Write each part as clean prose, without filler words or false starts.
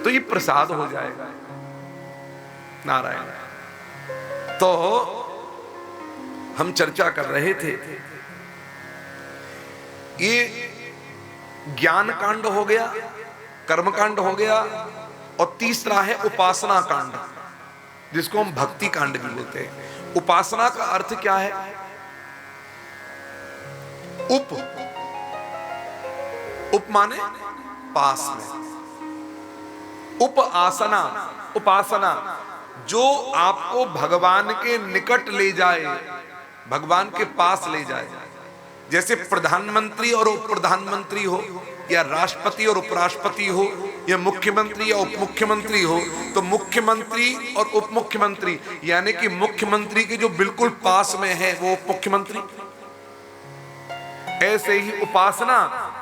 तो ये प्रसाद हो जाएगा। नारायण। तो हम चर्चा कर रहे थे, ये ज्ञान कांड हो गया, कर्म कांड हो गया, और तीसरा है उपासना कांड, जिसको हम भक्ति कांड भी बोलते हैं। उपासना का अर्थ क्या है? उप माने पास में, उप आसना, उपासना जो आपको भगवान के निकट ले जाए, भगवान के पास ले जाए। जैसे प्रधानमंत्री और उप प्रधानमंत्री हो, या राष्ट्रपति और उपराष्ट्रपति हो, या मुख्यमंत्री या उप मुख्यमंत्री हो, तो मुख्यमंत्री और उप मुख्यमंत्री यानी कि मुख्यमंत्री के जो बिल्कुल पास में है वो उप मुख्यमंत्री। ऐसे ही उपासना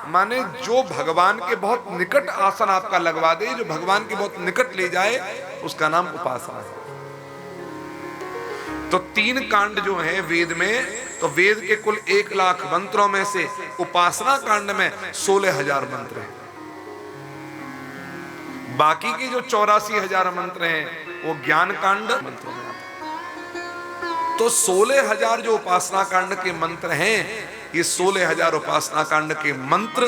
माने जो भगवान के बहुत निकट आसन आपका लगवा दे, जो भगवान के बहुत निकट ले जाए, उसका नाम उपासना है। तो 3 कांड जो हैं वेद में, तो वेद के कुल 1 लाख मंत्रों में से उपासना कांड में 16,000 मंत्र हैं। बाकी के जो 84,000 मंत्र हैं वो ज्ञान कांड मंत्रों में आते हैं। तो 16,000 जो उपासना कांड के मंत्र हैं, ये 16,000 उपासना कांड के मंत्र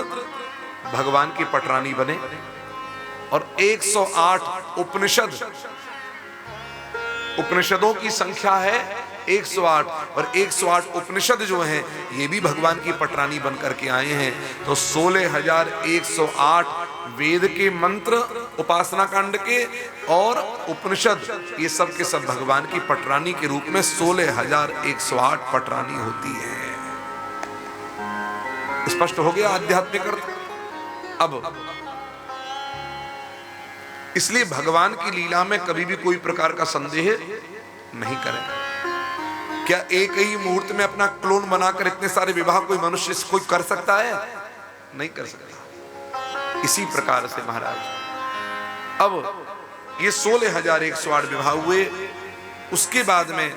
भगवान की पटरानी बने। और 108 उपनिषद, उपनिषदों की संख्या है 108, और 108 उपनिषद जो हैं ये भी भगवान की पटरानी बनकर के आए हैं। तो 16,108 वेद के मंत्र उपासना कांड के, और उपनिषद, ये सब के सब भगवान की पटरानी के रूप में 16,108 पटरानी होती है। स्पष्ट हो गया आध्यात्मिक अर्थ। अब इसलिए भगवान की लीला में कभी भी कोई प्रकार का संदेह नहीं करें। क्या एक ही मुहूर्त में अपना क्लोन बनाकर इतने सारे विवाह कोई मनुष्य कोई कर सकता है? नहीं कर सकता। इसी प्रकार से महाराज अब ये 16,108 विवाह हुए। उसके बाद में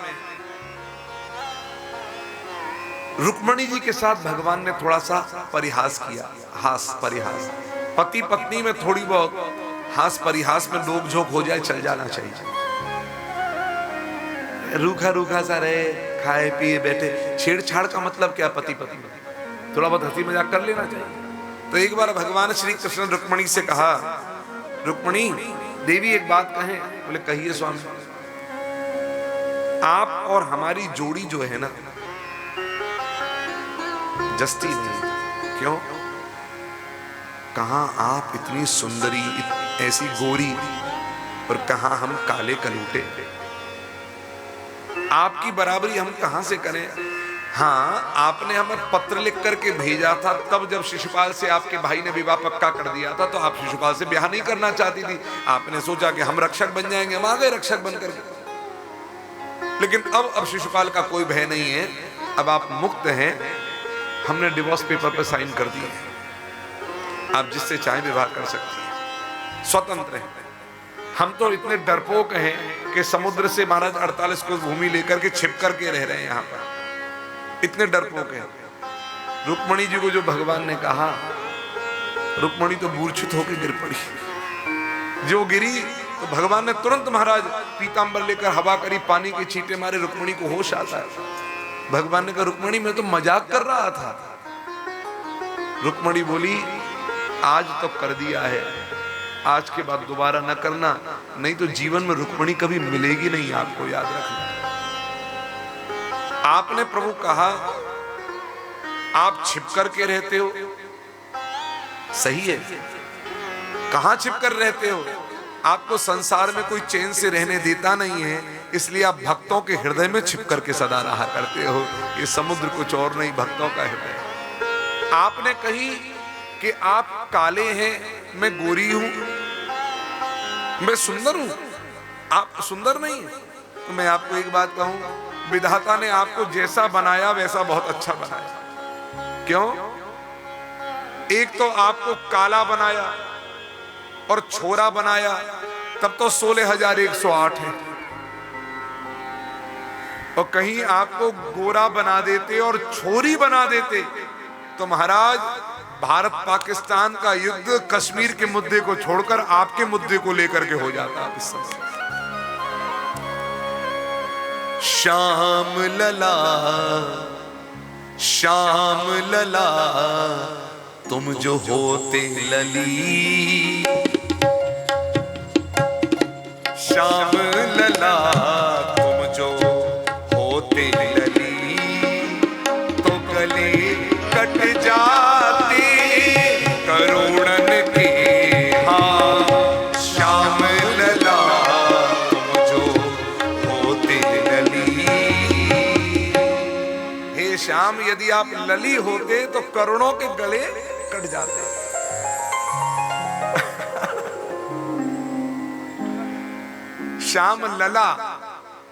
रुक्मणी जी के साथ भगवान ने थोड़ा सा परिहास किया, हास परिहास। पति पत्नी में थोड़ी बहुत हास परिहास में नोक झोंक हो जाए, चल जाना चाहिए। रूखा रूखा सा रहे, खाए पिए बैठे, छेड़छाड़ का मतलब क्या? पति पत्नी में थोड़ा बहुत हंसी मजाक कर लेना चाहिए। तो एक बार भगवान श्री कृष्ण ने रुक्मणी से कहा, रुक्मणी देवी एक बात कहें। बोले कहिए स्वामी। आप और हमारी जोड़ी जो है ना, जस्ती नहीं। क्यों? कहां आप इतनी सुंदरी, ऐसी गोरी, और कहां हम काले कलूटे। आपकी बराबरी हम कहां से करें? हाँ, आपने हमें पत्र लिख करके भेजा था, तब जब शिशुपाल से आपके भाई ने विवाह पक्का कर दिया था, तो आप शिशुपाल से ब्याह नहीं करना चाहती थी। आपने सोचा कि हम रक्षक बन जाएंगे, हम आ गए रक्षक बन करके। लेकिन अब शिशुपाल का कोई भय नहीं है, अब आप मुक्त हैं। हमने डिवोर्स पेपर पर साइन कर दिए, आप जिससे चाहे विवाह कर सकती हैं, स्वतंत्र हैं। हम तो इतने डरपोक हैं कि समुद्र से महाराज 48 कोस भूमि लेकर के छिप करके रह रहे हैं यहाँ पर, इतने डरपोक हैं। रुक्मणी जी को जो भगवान ने कहा, रुक्मणी तो मूर्छित होकर गिर पड़ी। जो गिरी तो भगवान ने तुरंत महाराज पीतांबर लेकर हवा करी, पानी के छींटे मारे, रुक्मणी को होश आता है। भगवान ने कहा, रुक्मणी मैं तो मजाक कर रहा था। रुक्मणी बोली, आज तो कर दिया है, आज के बाद दोबारा न करना, नहीं तो जीवन में रुक्मणी कभी मिलेगी नहीं, आपको याद रखना। आपने प्रभु कहा आप छिप करके रहते हो, सही है। कहां छिप कर रहते हो? आपको संसार में कोई चैन से रहने देता नहीं है, इसलिए आप भक्तों के हृदय में छिप करके सदा रहा करते हो। ये समुद्र कुछ और नहीं, भक्तों का हृदय। आपने कही कि आप काले हैं, मैं गोरी हूं, मैं सुंदर हूं, आप सुंदर नहीं। तो मैं आपको एक बात कहूं, विधाता ने आपको जैसा बनाया वैसा बहुत अच्छा बनाया। क्यों? एक तो आपको काला बनाया और छोरा बनाया, तब तो 16,108 है। और कहीं आपको गोरा बना देते और छोरी बना देते तो महाराज भारत पाकिस्तान का युद्ध कश्मीर के मुद्दे को छोड़कर आपके मुद्दे को लेकर के हो जाता है इस समय। श्याम लला, श्याम लला, तुम जो होते लली, श्याम लला, तुम जो होते लली, तो गले कट जाते करुणन के। हाँ श्याम लला, तुम जो होते लली। हे श्याम, यदि आप लली होते तो करुणों के गले कट जाते। श्याम लला,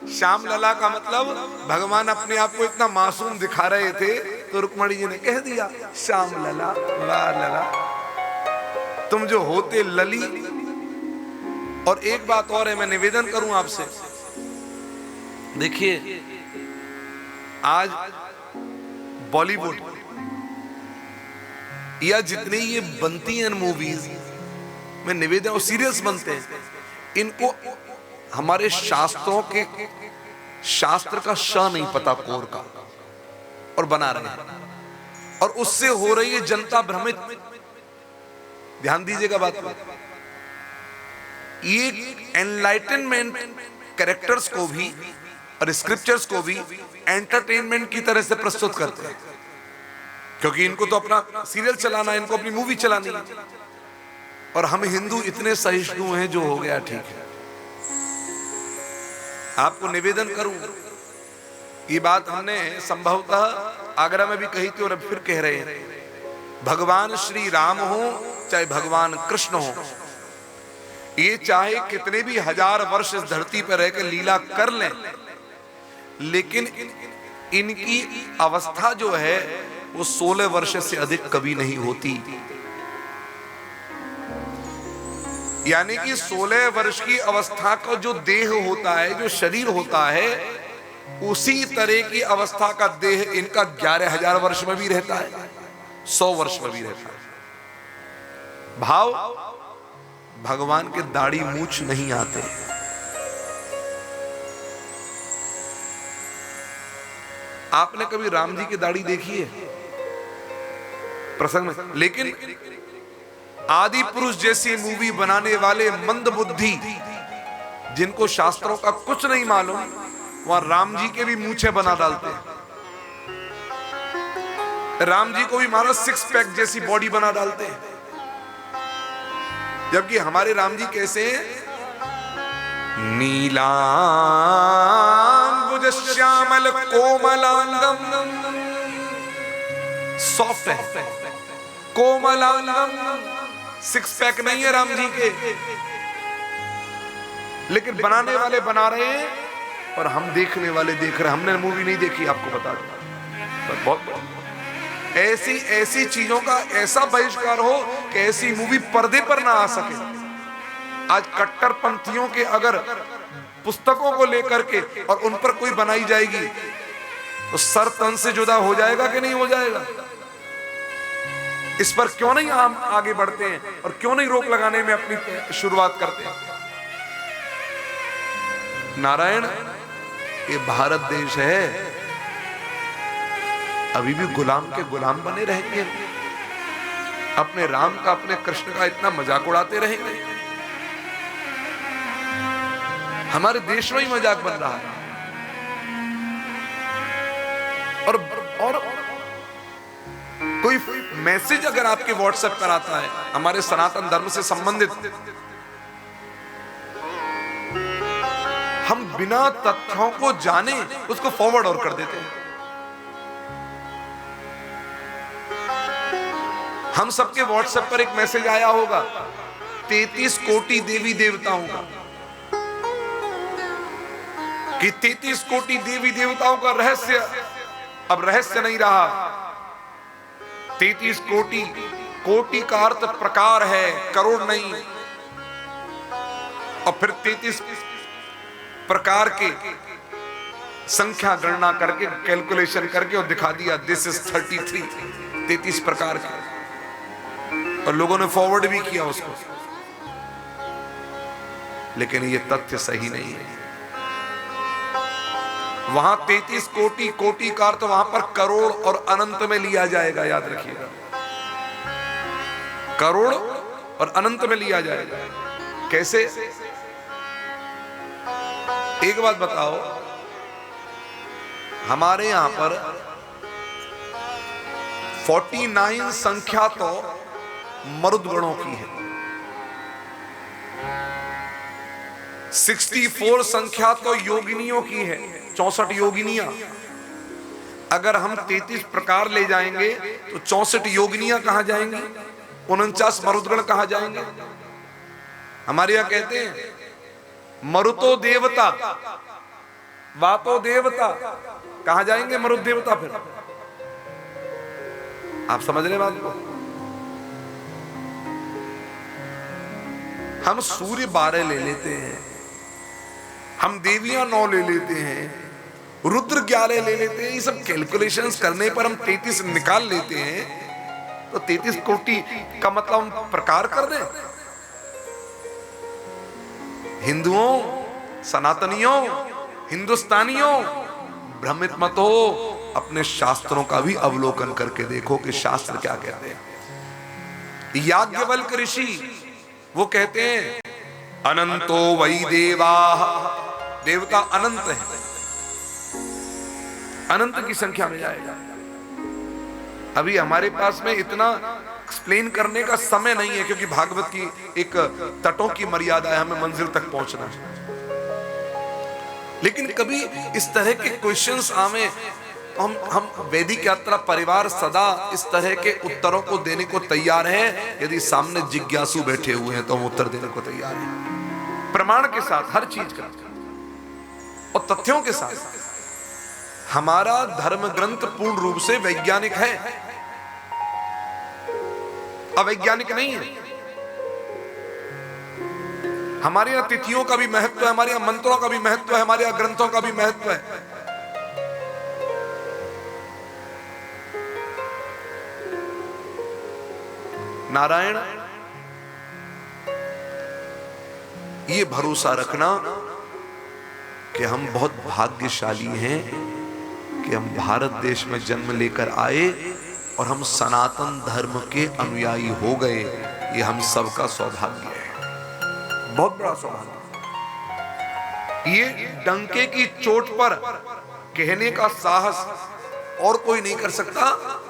श्याम लला का मतलब भगवान अपने आप को इतना मासूम दिखा रहे थे तो रुक्मणी जी ने कह दिया श्याम लला, वाह लला, तुम जो होते लली। और एक बात और है, मैं निवेदन करूं आपसे, देखिए आज बॉलीवुड या जितनी ये बनती हैं मूवीज में निवेदन और सीरियल्स बनते हैं, इनको हमारे शास्त्रों के शास्त्र का श नहीं पता कोर का, और बना रहे हैं, और उससे हो रही है जनता भ्रमित। ध्यान दीजिएगा बात पर। ये एनलाइटनमेंट कैरेक्टर्स को भी और स्क्रिप्चर्स को भी एंटरटेनमेंट की तरह से प्रस्तुत करते हैं, क्योंकि इनको तो अपना सीरियल चलाना है, इनको अपनी मूवी चलानी है। और हम हिंदू इतने सहिष्णु हैं जो हो गया ठीक है। आपको निवेदन करूं, ये बात हमने संभवतः आगरा में भी कही थी और अब फिर कह रहे हैं। भगवान श्री राम हो चाहे भगवान कृष्ण हो, ये चाहे कितने भी हजार वर्ष इस धरती पर रहकर लीला कर लें, लेकिन इनकी अवस्था जो है वो 16 वर्ष से अधिक कभी नहीं होती। यानी कि 16 वर्ष की अवस्था का जो देह होता है, जो शरीर होता है, उसी तरह की अवस्था का देह इनका 11,000 वर्ष में भी रहता है, 100 वर्ष में भी रहता है। भाव, भगवान के दाढ़ी मूछ नहीं आते। आपने कभी राम जी की दाढ़ी देखी है प्रसंग में? लेकिन आदि पुरुष जैसी मूवी बनाने वाले मंद बुद्धि, जिनको शास्त्रों का कुछ नहीं मालूम, वहां राम जी के भी मूछें बना डालते हैं। राम जी को भी मारा 6 पैक जैसी बॉडी बना डालते हैं, जबकि हमारे राम जी कैसे हैं? नीलांबुज श्यामल कोमलांगम, सॉफ्ट है, कोमलांगम। 6 पैक नहीं है राम जी के, लेकिन बनाने वाले बना रहे हैं और हम देखने वाले देख रहे हैं। हमने मूवी नहीं देखी, आपको बता दूं, बहुत ऐसी चीजों का ऐसा बहिष्कार हो कि ऐसी मूवी पर्दे पर ना आ सके। आज कट्टरपंथियों के अगर पुस्तकों को लेकर के और उन पर कोई बनाई जाएगी तो सर तन से जुदा हो जाएगा कि नहीं हो जाएगा? इस पर क्यों नहीं हम आगे बढ़ते हैं और क्यों नहीं रोक लगाने में अपनी शुरुआत करते हैं? नारायण, ये भारत देश है, अभी भी गुलाम के गुलाम बने रहेंगे। अपने राम का, अपने कृष्ण का इतना मजाक उड़ाते रहेंगे। हमारे देश में ही मजाक बन रहा है। और कोई मैसेज अगर आपके व्हाट्सएप पर आता है हमारे सनातन धर्म से संबंधित, हम बिना तथ्यों को जाने उसको फॉरवर्ड और कर देते हैं। हम सबके व्हाट्सएप पर एक मैसेज आया होगा 33 कोटि देवी देवताओं का, कि 33 कोटि देवी देवताओं का रहस्य अब रहस्य नहीं रहा। 33 कोटि, कोटि का अर्थ प्रकार है, करोड़ नहीं। और फिर 33 प्रकार के संख्या गणना करके कैलकुलेशन करके और दिखा दिया, दिस इज 33 प्रकार के। और लोगों ने फॉरवर्ड भी किया उसको, लेकिन ये तथ्य सही नहीं है। वहां 33 कोटि, कोटि का अर्थ वहां पर करोड़ और अनंत में लिया जाएगा, याद रखिएगा, करोड़ और अनंत में लिया जाएगा। कैसे? एक बात बताओ, हमारे यहां पर 49 संख्या तो मरुदगणों की है, 64 संख्या तो योगिनियों की है, 64 योगिनियां। अगर हम 33 प्रकार ले जाएंगे तो 64 योगिनियां कहां जाएंगी, 49 मरुदगण कहां जाएंगे? हमारे यहां कहते हैं मरुतो देवता वातो देवता, कहां जाएंगे मरुद देवता? फिर आप समझ रहे बात को? हम सूर्य 12 ले लेते हैं, हम देवियां 9 ले लेते हैं, रुद्र 11 ले लेते हैं। ये सब कैलकुलेशंस करने पर हम 33 निकाल लेते हैं। तो 33 कोटि का मतलब हम प्रकार कर दें? हिंदुओं, सनातनियों, हिंदुस्तानियों, भ्रमित मत हो, अपने शास्त्रों का भी अवलोकन करके देखो कि शास्त्र क्या कहते हैं। याज्ञवल्क्य ऋषि वो कहते हैं अनंतो वै देवा, देवता अनंत है, अनंत की संख्या में जाएगा। अभी हमारे पास में इतना एक्सप्लेन करने का समय नहीं है, क्योंकि भागवत की एक तटों की मर्यादा है, हमें मंजिल तक पहुंचना है। लेकिन कभी इस तरह के क्वेश्चंस आवे, हम वैदिक यात्रा परिवार सदा इस तरह के उत्तरों को देने को तैयार है। यदि सामने जिज्ञासु बैठे हुए हैं तो हम उत्तर देने को तैयार हैं, प्रमाण के साथ, हर चीज का और तथ्यों के साथ। हमारा धर्म ग्रंथ पूर्ण रूप से वैज्ञानिक है, अवैज्ञानिक नहीं है। हमारे यहां तिथियों का भी महत्व है, हमारे यहां मंत्रों का भी महत्व है, हमारे यहां ग्रंथों का भी महत्व है। नारायण, ये भरोसा रखना कि हम बहुत भाग्यशाली हैं कि हम भारत देश में जन्म लेकर आए और हम सनातन धर्म के अनुयायी हो गए। ये हम सबका सौभाग्य है, बहुत बड़ा सौभाग्य। ये डंके की चोट पर कहने का साहस और कोई नहीं कर सकता,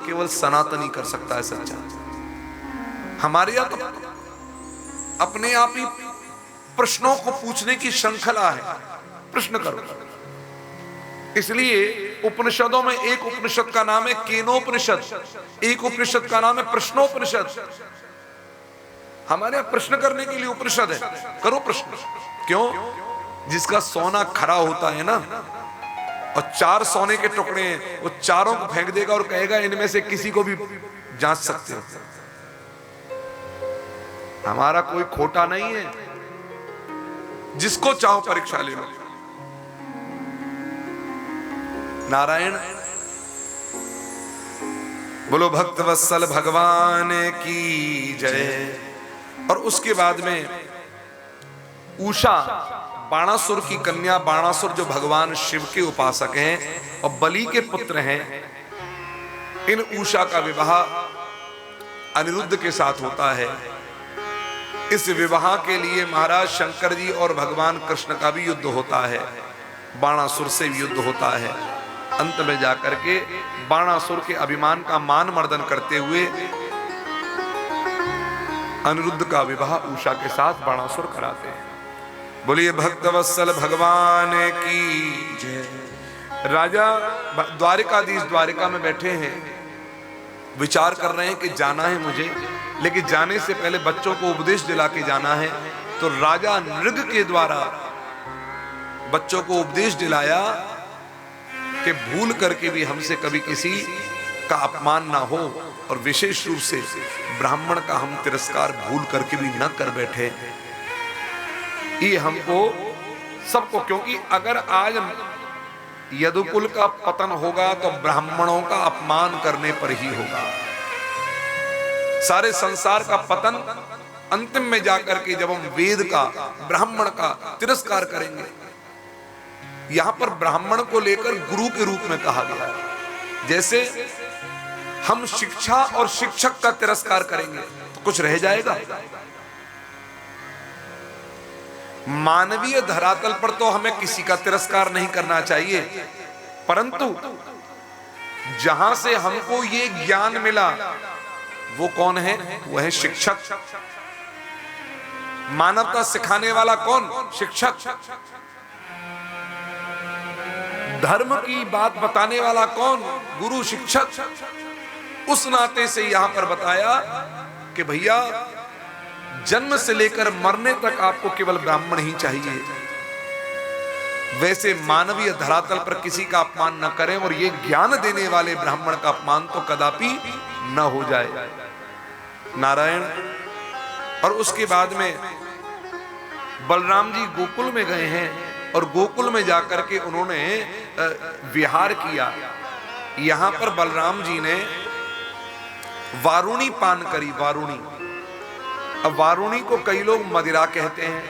केवल सनातनी कर सकता है सच्चा। हमारे यहां तो अपने आप ही प्रश्नों को पूछने की श्रृंखला है, प्रश्न करो। इसलिए उपनिषदों में एक उपनिषद का नाम है केनोपनिषद, एक उपनिषद का नाम है प्रश्नोपनिषद। हमारे यहां प्रश्न करने के लिए उपनिषद है, करो प्रश्न। क्यों? जिसका सोना खरा होता है ना, और 4 सोने के टुकड़े हैं, वो चारों को फेंक देगा और कहेगा इनमें से किसी को भी जांच सकते हो। हमारा कोई खोटा नहीं है, जिसको चाहो परीक्षा ले लो। नारायण, बोलो भक्त वत्सल भगवान की जय। और उसके बाद में उषा, बाणासुर की कन्या, बाणासुर जो भगवान शिव के उपासक हैं और बलि के पुत्र हैं, इन उषा का विवाह अनिरुद्ध के साथ होता है। इस विवाह के लिए महाराज शंकर जी और भगवान कृष्ण का भी युद्ध होता है, बाणासुर से भी युद्ध होता है। अंत में जाकर के बाणासुर के अभिमान का मान मर्दन करते हुए अनिरुद्ध का विवाह उषा के साथ बाणासुर कराते हैं। बोलिए भक्तवत्सल भगवान की जय। राजा द्वारिकाधीश द्वारिका में बैठे हैं, विचार कर रहे हैं कि जाना है मुझे, लेकिन जाने से पहले बच्चों को उपदेश दिला के जाना है। तो राजा नृग के द्वारा बच्चों को उपदेश दिलाया कि भूल करके भी हमसे कभी किसी का अपमान ना हो, और विशेष रूप से ब्राह्मण का हम तिरस्कार भूल करके भी न कर बैठे। ये हमको सबको, क्योंकि अगर आज यदुकुल का पतन होगा तो ब्राह्मणों का अपमान करने पर ही होगा। सारे संसार का पतन अंतिम में जाकर के जब हम वेद का, ब्राह्मण का तिरस्कार करेंगे। यहां पर ब्राह्मण को लेकर गुरु के रूप में कहा गया है। जैसे हम शिक्षा और शिक्षक का तिरस्कार करेंगे तो कुछ रह जाएगा? मानवीय धरातल पर तो हमें किसी का तिरस्कार नहीं करना चाहिए, परंतु जहां से हमको ये ज्ञान मिला वो कौन है? वह है शिक्षक। मानवता सिखाने वाला कौन? शिक्षक। धर्म की बात बताने वाला कौन? गुरु, शिक्षक। उस नाते से यहां पर बताया कि भैया जन्म से लेकर मरने तक आपको केवल ब्राह्मण ही चाहिए। वैसे मानवीय धरातल पर किसी का अपमान न करें और ये ज्ञान देने वाले ब्राह्मण का अपमान तो कदापि न हो जाए। नारायण। और उसके बाद में बलराम जी गोकुल में गए हैं और गोकुल में जाकर के उन्होंने विहार किया। यहां पर बलराम जी ने वारुणी पान करी। वारुणी, अब वारुणी को कई लोग मदिरा कहते हैं,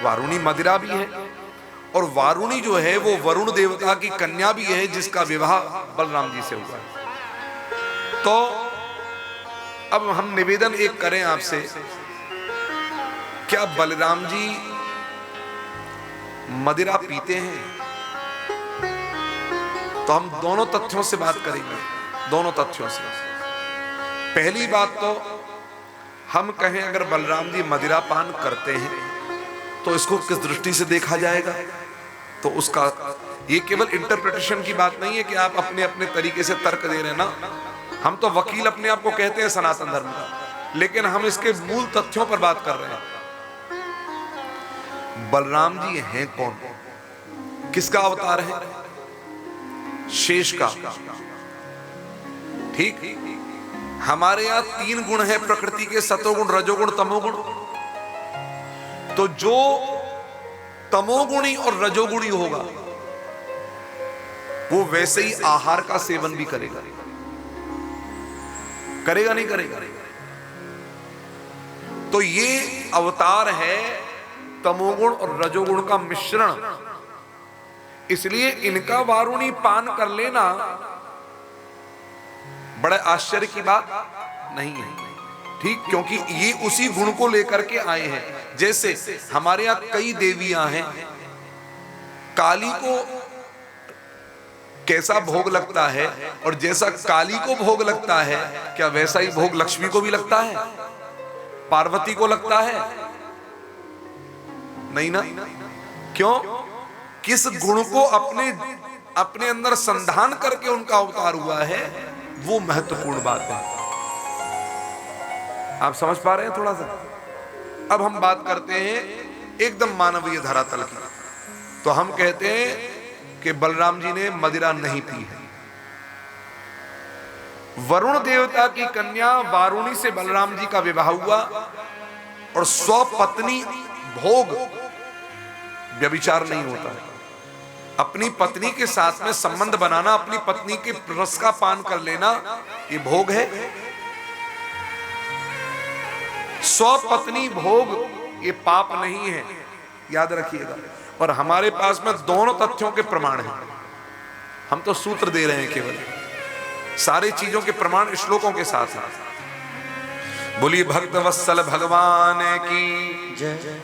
वारुणी मदिरा भी है, और वारुणी जो है वो वरुण देवता की कन्या भी है जिसका विवाह बलराम जी से हुआ है। तो अब हम निवेदन एक करें आपसे, क्या बलराम जी मदिरा पीते हैं? तो हम दोनों तथ्यों से बात करेंगे, दोनों तथ्यों से। पहली बात तो हम कहें अगर बलराम जी मदिरा पान करते हैं तो इसको किस दृष्टि से देखा जाएगा? तो उसका ये केवल इंटरप्रिटेशन की बात नहीं है कि आप अपने अपने तरीके से तर्क दे रहे हैं ना। हम तो वकील अपने आप को कहते हैं सनातन धर्म का, लेकिन हम इसके मूल तथ्यों पर बात कर रहे हैं। बलराम जी हैं कौन? किसका अवतार है? शेष का। ठीक। हमारे यहां 3 गुण है प्रकृति के, सतोगुण, रजोगुण, तमोगुण। तो जो तमोगुणी और रजोगुणी होगा वो वैसे ही आहार का सेवन भी करेगा। करेगा नहीं करेगा? तो ये अवतार है तमोगुण और रजोगुण का मिश्रण। इसलिए इनका वारुणी पान कर लेना बड़े आश्चर्य की बात नहीं है। ठीक, क्योंकि ये उसी गुण को लेकर के आए हैं। जैसे हमारे यहां कई देवियां हैं, काली को कैसा भोग लगता है और जैसा काली को भोग लगता है, क्या वैसा ही भोग लक्ष्मी को भी लगता है? पार्वती को लगता है? नहीं ना। क्यों? किस गुण को अपने अंदर संधान करके उनका अवतार हुआ है, वो महत्वपूर्ण बात है। आप समझ पा रहे हैं थोड़ा सा? अब हम बात करते हैं एकदम मानवीय धरातल की। तो हम कहते हैं कि बलराम जी ने मदिरा नहीं पी है। वरुण देवता की कन्या वारुणी से बलराम जी का विवाह हुआ और स्वपत्नी भोग व्यभिचार नहीं होता है। अपनी पत्नी के साथ में संबंध बनाना, अपनी पत्नी के रस का पान कर लेना, ये भोग है। स्वपत्नी भोग ये पाप नहीं है, याद रखिएगा। और हमारे पास में दोनों तथ्यों के प्रमाण हैं। हम तो सूत्र दे रहे हैं केवल, सारी चीजों के प्रमाण श्लोकों के साथ साथ। बोलिए भक्त वत्सल भगवान की जय।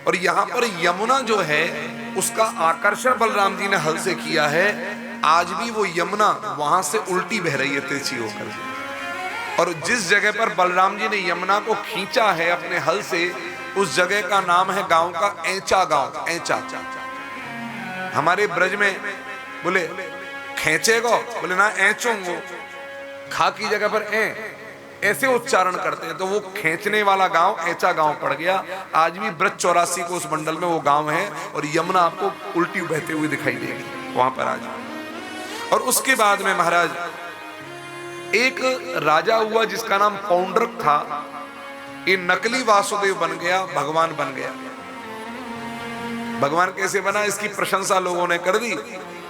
और यहां पर यमुना जो है उसका आकर्षण बलराम जी ने हल से किया है। आज भी वो यमुना वहां से उल्टी बह रही है तिरछी होकर। और जिस जगह पर बलराम जी ने यमुना को खींचा है अपने हल से, उस जगह का नाम है गांव का ऐचा गांव। ऐचा। हमारे ब्रज में बोले खेचेगो, बोले ना ऐचोंगो। खा की जगह पर ऐसे उच्चारण करते हैं, तो वो खींचने वाला गांव ऐचा गांव पड़ गया। आज भी ब्रज 84 को उस मंडल में वो गांव है और यमुना आपको उल्टी बहते हुए दिखाई देगी वहां पर आज। और उसके बाद में महाराज एक राजा हुआ जिसका नाम पौंड्रक था। ये नकली वासुदेव बन गया, भगवान बन गया। भगवान कैसे बना इसकी प्रशंसा लोगों ने कर दी।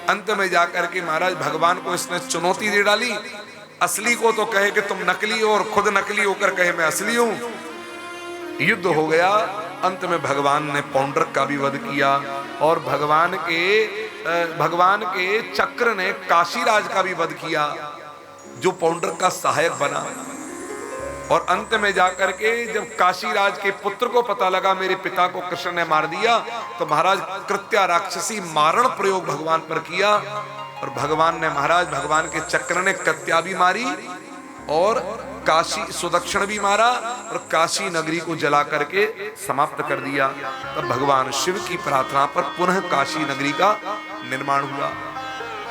अंत में जाकर के महाराज भगवान को इसने चुनौती दे डाली असली को तो कहे कि तुम नकली हो, और खुद नकली होकर कहे मैं असली हूं। युद्ध हो गया। अंत में भगवान ने पौंड्रक का भी वध किया, और भगवान के चक्र ने काशीराज का भी वध किया, जो पौंड्रक का सहायक बना। और अंत में जाकर के जब काशीराज के पुत्र को पता लगा मेरे पिता को कृष्ण ने मार दिया, तो महाराज कृत्या राक्षसी मारण प्रयोग भगवान पर किया, और भगवान ने महाराज भगवान के चक्र ने कृत्या भी मारी और काशी सुदक्षिण भी मारा, और काशी नगरी को जला करके समाप्त कर दिया। तब भगवान शिव की प्रार्थना पर पुनः काशी नगरी का निर्माण हुआ।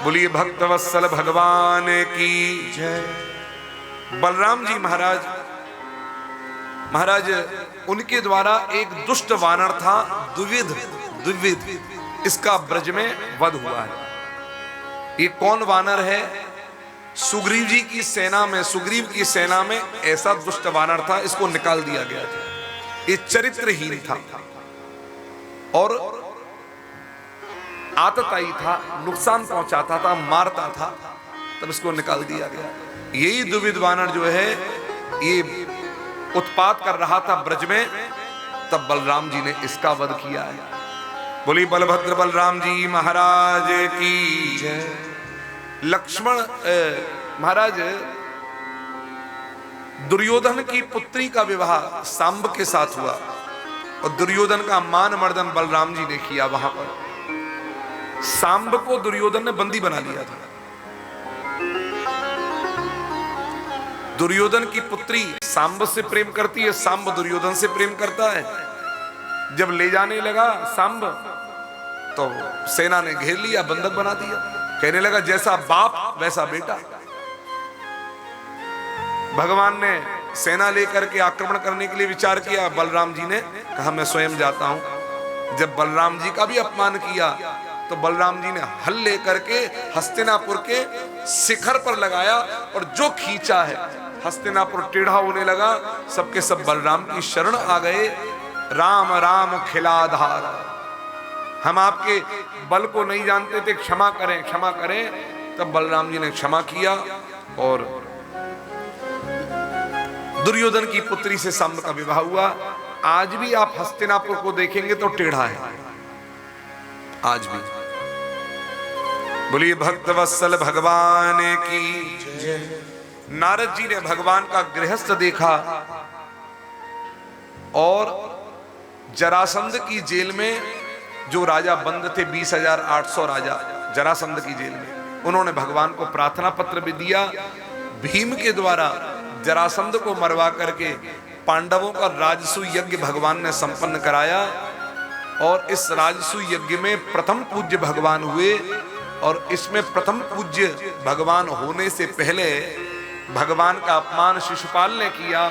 बोलिए भक्तवत्सल भगवान की जय। बलराम जी महाराज उनके द्वारा एक दुष्ट वानर था द्विविध, इसका ब्रज में वध हुआ है। ये कौन वानर है? सुग्रीव जी की सेना में, सुग्रीव की सेना में ऐसा दुष्ट वानर था, इसको निकाल दिया गया था। ये चरित्रहीन था और आतताई था, नुकसान पहुंचाता था, मारता था, तब इसको निकाल दिया गया। यही द्विविध वानर जो है ये उत्पात कर रहा था ब्रज में, तब बलराम जी ने इसका वध किया है। बोली बलभद्र बलराम जी महाराज की जय। लक्ष्मण महाराज दुर्योधन की पुत्री का विवाह सांब के साथ हुआ, और दुर्योधन का मान मर्दन बलराम जी ने किया। वहां पर सांब को दुर्योधन ने बंदी बना लिया था। दुर्योधन की पुत्री सांब से प्रेम करती है, सांब दुर्योधन से प्रेम करता है। जब ले जाने लगा सांब, तो सेना ने घेर लिया, बंधक बना दिया। कहने लगा जैसा बाप वैसा बेटा। भगवान ने सेना लेकर के आक्रमण करने के लिए विचार किया, बलराम जी ने कहा मैं स्वयं जाता हूं। जब बलराम जी का भी अपमान किया, तो बलराम जी ने हल लेकर के हस्तिनापुर के शिखर पर लगाया, और जो खींचा है हस्तिनापुर टेढ़ा होने लगा। सबके सब बलराम की शरण आ गए। राम राम खिलाधार, हम आपके बल को नहीं जानते थे, क्षमा करें क्षमा करें। तब बलराम जी ने क्षमा किया, और दुर्योधन की पुत्री से सांब का विवाह हुआ। आज भी आप हस्तिनापुर को देखेंगे तो टेढ़ा है, आज भी। बोलिए भक्तवत्सल भगवान की जय। नारद जी ने भगवान का गृहस्थ देखा, और जरासंध की जेल में जो राजा बंद थे, 20,800 राजा जरासंध की जेल में, उन्होंने भगवान को प्रार्थना पत्र भी दिया। भीम के द्वारा जरासंध को मरवा करके पांडवों का राजसू यज्ञ भगवान ने संपन्न कराया, और इस राजसू यज्ञ में प्रथम पूज्य भगवान हुए। और इसमें प्रथम पूज्य भगवान होने से पहले भगवान का अपमान शिशुपाल ने किया,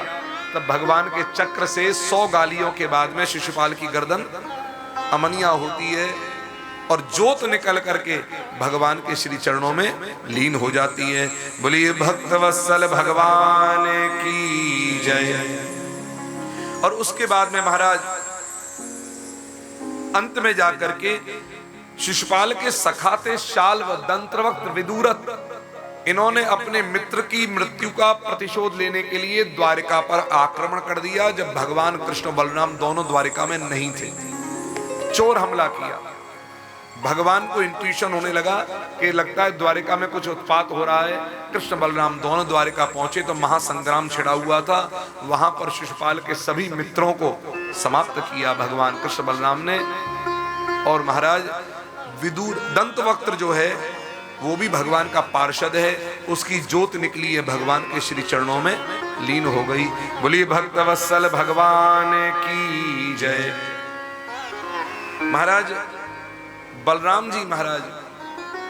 तब भगवान के चक्र से 100 गालियों के बाद में शिशुपाल की गर्दन अमनिया होती है, और जोत निकल करके भगवान के श्री चरणों में लीन हो जाती है। बोलिए भक्तवत्सल भगवान की जय। और उसके बाद में महाराज अंत में जाकर के शिशुपाल के सखा थे शाल व दंत्रवक्त्र विदुरथ, इन्होंने अपने मित्र की मृत्यु का प्रतिशोध लेने के लिए द्वारिका पर आक्रमण कर दिया, जब भगवान कृष्ण बलराम दोनों द्वारिका में नहीं थे। चोर हमला किया। भगवान को इंट्यूशन होने लगा कि लगता है द्वारिका में कुछ उत्पात हो रहा है। कृष्ण बलराम दोनों द्वारिका पहुंचे तो महासंग्राम छिड़ा हुआ था। वहां पर शिशुपाल के सभी मित्रों को समाप्त किया भगवान कृष्ण बलराम ने। और महाराज विदुर दंतवक्त्र जो है वो भी भगवान का पार्षद है, उसकी ज्योत निकली है, भगवान के श्री चरणों में लीन हो गई। बोलिए भक्तवत्सल भगवान की जय। महाराज बलराम जी महाराज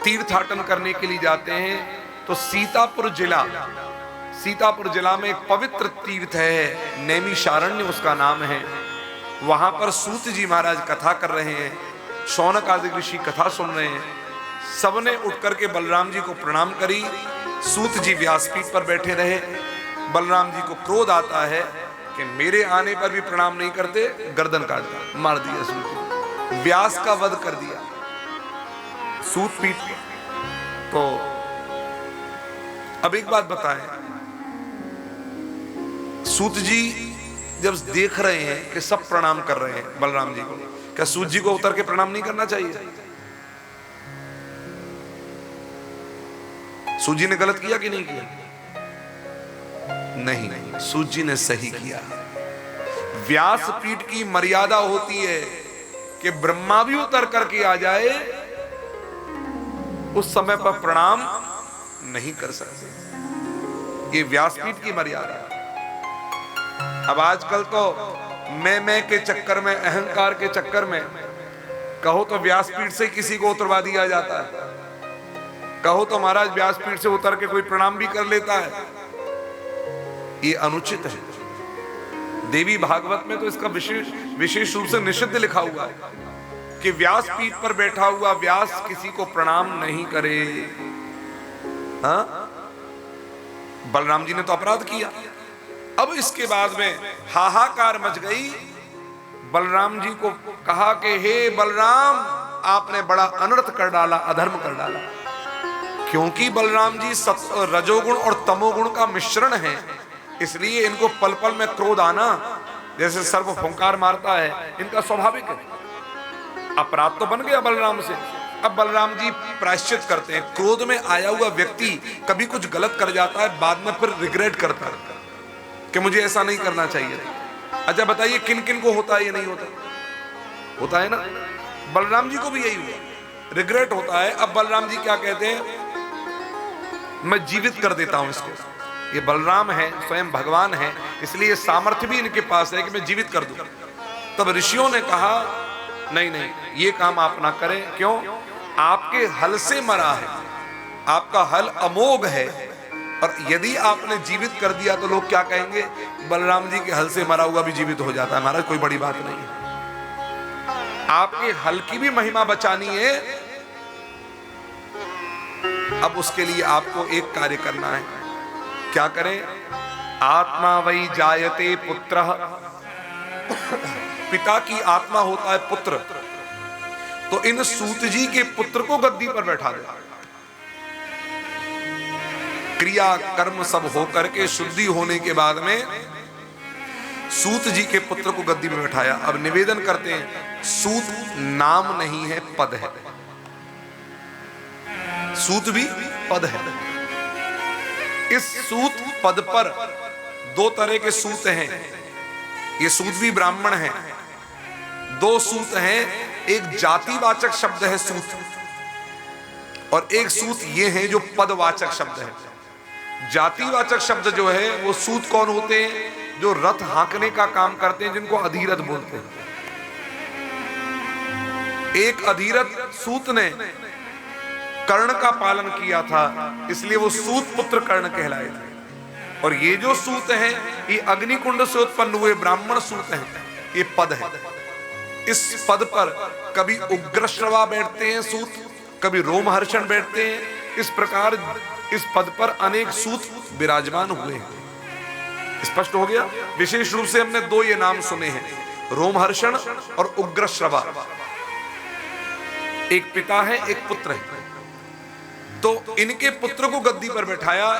तीर्थाटन करने के लिए जाते हैं, तो सीतापुर जिला में एक पवित्र तीर्थ है, नैमिषारण्य उसका नाम है। वहां पर सूत जी महाराज कथा कर रहे हैं, शौनक आदि ऋषि कथा सुन रहे हैं। सबने उठ करके बलराम जी को प्रणाम करी। सूत जी व्यासपीठ पर बैठे रहे। बलराम जी को क्रोध आता है कि मेरे आने पर भी प्रणाम नहीं करते, गर्दन काट दिया, मार दिया सूत। व्यास का वध कर दिया सूत पीठ। तो अब एक बात बताएं, सूत जी जब देख रहे हैं कि सब प्रणाम कर रहे हैं बलराम जी को, क्या सूत जी को उतर के प्रणाम नहीं करना चाहिए? सूत जी ने गलत किया कि नहीं किया? नहीं, सूत जी ने सही किया। व्यासपीठ की मर्यादा होती है कि ब्रह्मा भी उतर करके आ जाए, उस समय पर प्रणाम नहीं कर सकते। ये व्यासपीठ की मर्यादा है। अब आजकल तो मैं के चक्कर में, अहंकार के चक्कर में, कहो तो व्यासपीठ से किसी को उतरवा दिया जाता है, कहो तो महाराज व्यासपीठ से उतर के कोई प्रणाम भी कर लेता है। ये अनुचित है। देवी भागवत में तो इसका विशेष रूप से निषिद्ध लिखा हुआ है कि व्यासपीठ पर बैठा हुआ व्यास किसी को प्रणाम नहीं करे। हाँ, बलराम जी ने तो अपराध किया। अब इसके बाद में हाहाकार मच गई। बलराम जी को कहा कि हे बलराम, आपने बड़ा अनर्थ कर डाला, अधर्म कर डाला। क्योंकि बलराम जी रजोगुण और तमोगुण का मिश्रण है, इसलिए इनको पल पल में क्रोध आना, जैसे सर्प फुंकार मारता है, इनका स्वाभाविक है। अपराध तो बन गया बलराम से। अब बलराम जी प्रायश्चित करते हैं। क्रोध में आया हुआ व्यक्ति कभी कुछ गलत कर जाता है, बाद में फिर रिग्रेट करता है कि मुझे ऐसा नहीं करना चाहिए। अच्छा बताइए, किन किन को होता है? ये नहीं होता, होता है ना। बलराम जी को भी यही हुआ, रिग्रेट होता है। अब बलराम जी क्या कहते हैं, मैं जीवित कर देता हूं इसको। ये बलराम है, स्वयं भगवान है, इसलिए सामर्थ्य भी इनके पास है कि मैं जीवित कर दूं। तब ऋषियों ने कहा नहीं नहीं, ये काम आप ना करें। क्यों? आपके हल से मरा है, आपका हल अमोघ है, और यदि आपने जीवित कर दिया तो लोग क्या कहेंगे? बलराम जी के हल से मरा हुआ भी जीवित हो जाता है। महाराज कोई बड़ी बात नहीं है, आपके हल की भी महिमा बचानी है। अब उसके लिए आपको एक कार्य करना है। क्या करें? आत्मा वही जायते पुत्र, पिता की आत्मा होता है पुत्र। तो इन सूत जी के पुत्र को गद्दी पर बैठा दे। क्रिया कर्म सब होकर के शुद्धि होने के बाद में सूत जी के पुत्र को गद्दी में बैठाया। अब निवेदन करते हैं, सूत नाम नहीं है, पद है। सूत भी पद है। इस सूत पद पर दो तरह के सूत हैं। ये सूत भी ब्राह्मण है। दो सूत हैं, एक जातिवाचक शब्द है सूत, और एक सूत ये है जो पदवाचक शब्द है। जातिवाचक शब्द जो है वो सूत कौन होते हैं? जो रथ हाँकने का काम करते हैं, जिनको अधीरथ बोलते हैं। एक अधीरथ सूत ने कर्ण का पालन किया था, इसलिए वो सूत पुत्र कर्ण कहलाए थे। और ये जो सूत हैं, ये अग्निकुंड से उत्पन्न हुए ब्राह्मण सूत हैं। ये पद है। इस पद पर कभी उग्रश्रवा बैठते हैं सूत, कभी रोमहर्षण बैठते हैं। इस प्रकार इस पद पर अनेक सूत विराजमान हुए हैं। स्पष्ट हो गया? विशेष रूप से हमने दो ये नाम सुने हैं, रोमहर्षण और उग्रश्रवा। एक पिता है, एक पुत्र है। तो इनके पुत्र को गद्दी पर बैठाया,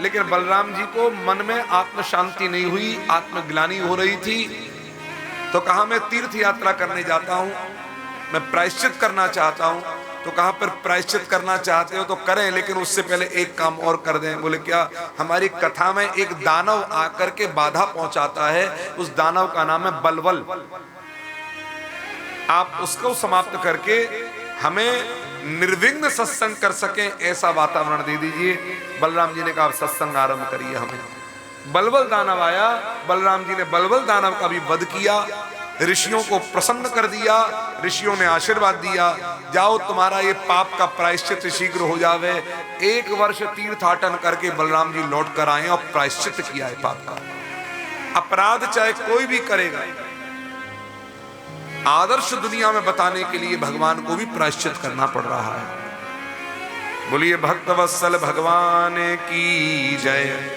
लेकिन बलराम जी को मन में आत्म शांति नहीं हुई, आत्मग्लानि हो रही थी। तो कहा मैं तीर्थ यात्रा करने जाता हूं, मैं प्रायश्चित करना चाहता हूं। तो कहा फिर प्रायश्चित करना चाहते हो तो करें, लेकिन उससे पहले एक काम और कर दें। बोले क्या? हमारी कथा में एक दानव आकर के बाधा पहुंचाता है, उस दानव का नाम है बलवल। आप उसको समाप्त करके हमें निर्विघ्न सत्संग कर सकें, ऐसा वातावरण दे दीजिए। बलराम जी ने कहा सत्संग आरंभ करिए हमें। बलवल दानव आया, बलराम जी ने बलवल दानव का भी वध किया, ऋषियों को प्रसन्न कर दिया। ऋषियों ने आशीर्वाद दिया, जाओ तुम्हारा ये पाप का प्रायश्चित शीघ्र हो जावे। 1 वर्ष तीर्थाटन करके बलराम जी लौट कर आए और प्रायश्चित किया है पाप का। अपराध चाहे कोई भी करेगा, आदर्श दुनिया में बताने के लिए भगवान को भी प्रायश्चित करना पड़ रहा है। बोलिए भक्तवत्सल भगवान की जय।